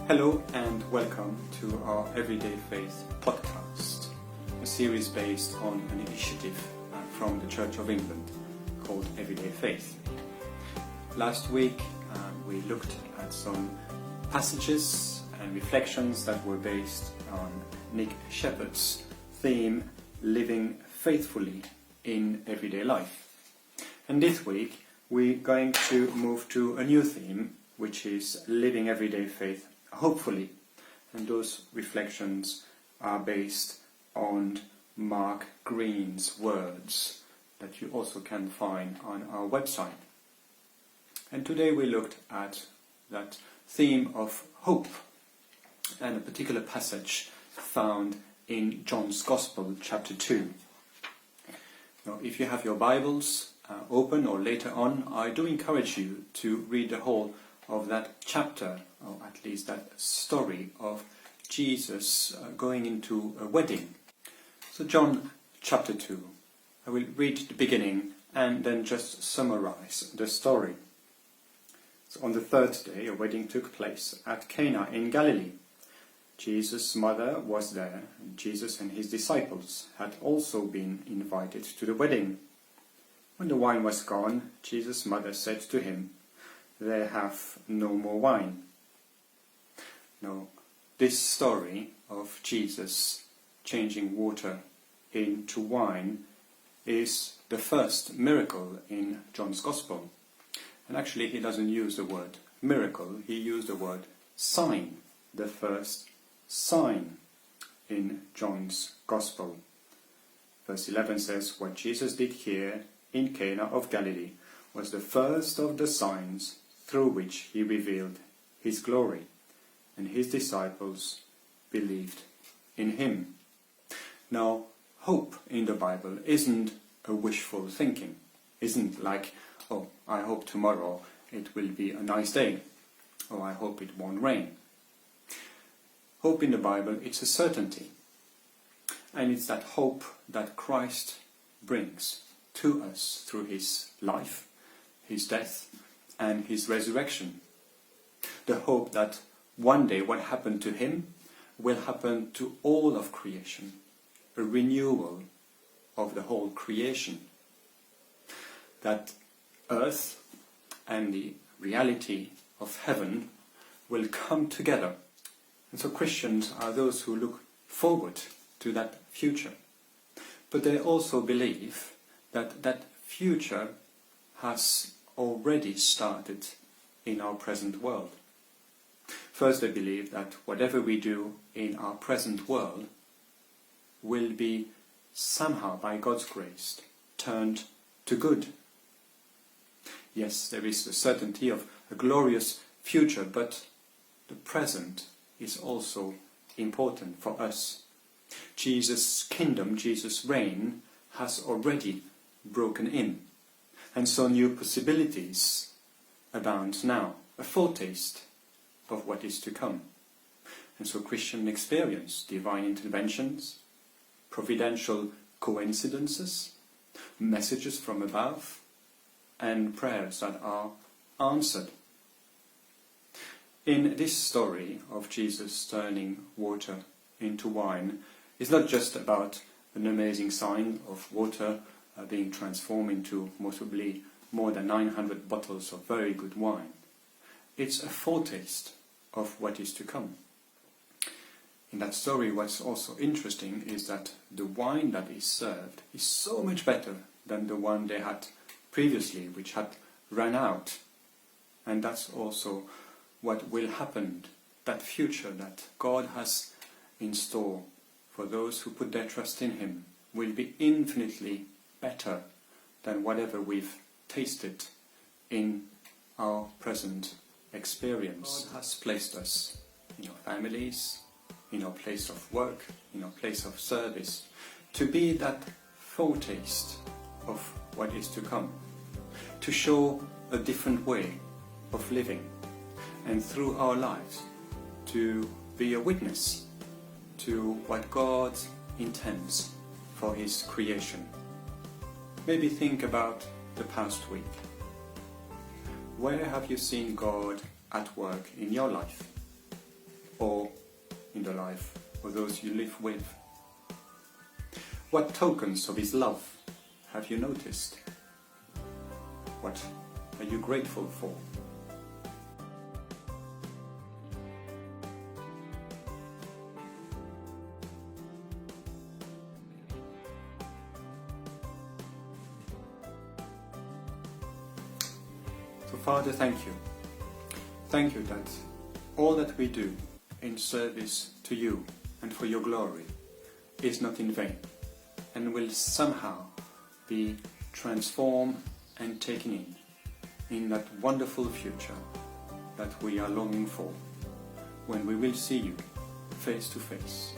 Hello and welcome to our Everyday Faith podcast, a series based on an initiative from the Church of England called Everyday Faith. Last week we looked at some passages and reflections that were based on Nick Shepherd's theme, Living Faithfully in Everyday Life. And this week we're going to move to a new theme, which is Living Everyday Faith Hopefully. And those reflections are based on Mark Green's words that you also can find on our website. And today we looked at that theme of hope and a particular passage found in John's Gospel, chapter 2. Now, if you have your Bibles open or later on, I do encourage you to read the whole of that chapter, or at least that story of Jesus going into a wedding. So John chapter 2, I will read the beginning and then just summarize the story. So on the third day, a wedding took place at Cana in Galilee. Jesus' mother was there, and Jesus and his disciples had also been invited to the wedding. When the wine was gone, Jesus' mother said to him, "They have no more wine." Now, this story of Jesus changing water into wine is the first miracle in John's Gospel. And actually he doesn't use the word miracle, he used the word sign, the first sign in John's Gospel. Verse 11 says, "What Jesus did here in Cana of Galilee was the first of the signs through which he revealed his glory, and his disciples believed in him." Now, hope in the Bible isn't a wishful thinking, isn't like, oh, I hope tomorrow it will be a nice day, or I hope it won't rain. Hope in the Bible, it's a certainty, and it's that hope that Christ brings to us through his life, his death, and his resurrection. The hope that one day what happened to him will happen to all of creation, a renewal of the whole creation. That earth and the reality of heaven will come together. And so Christians are those who look forward to that future. But they also believe that that future has already started in our present world. First, they believe that whatever we do in our present world will be somehow, by God's grace, turned to good. Yes, there is the certainty of a glorious future, but the present is also important for us. Jesus' kingdom, Jesus' reign, has already broken in. And so new possibilities abound now, a foretaste of what is to come. And so Christian experience divine interventions, providential coincidences, messages from above, and prayers that are answered. In this story of Jesus turning water into wine, it's not just about an amazing sign of water being transformed into possibly more than 900 bottles of very good wine. It's a foretaste of what is to come. In that story, what's also interesting is that the wine that is served is so much better than the one they had previously, which had run out. And that's also what will happen, that future that God has in store for those who put their trust in him will be infinitely better than whatever we've tasted in our present experience. God has placed us in our families, in our place of work, in our place of service, to be that foretaste of what is to come, to show a different way of living, and through our lives to be a witness to what God intends for his creation. Maybe think about the past week. Where have you seen God at work in your life? or in the life of those you live with? What tokens of His love have you noticed? What are you grateful for? So Father, thank you. Thank you that all that we do in service to you and for your glory is not in vain and will somehow be transformed and taken in that wonderful future that we are longing for, when we will see you face to face.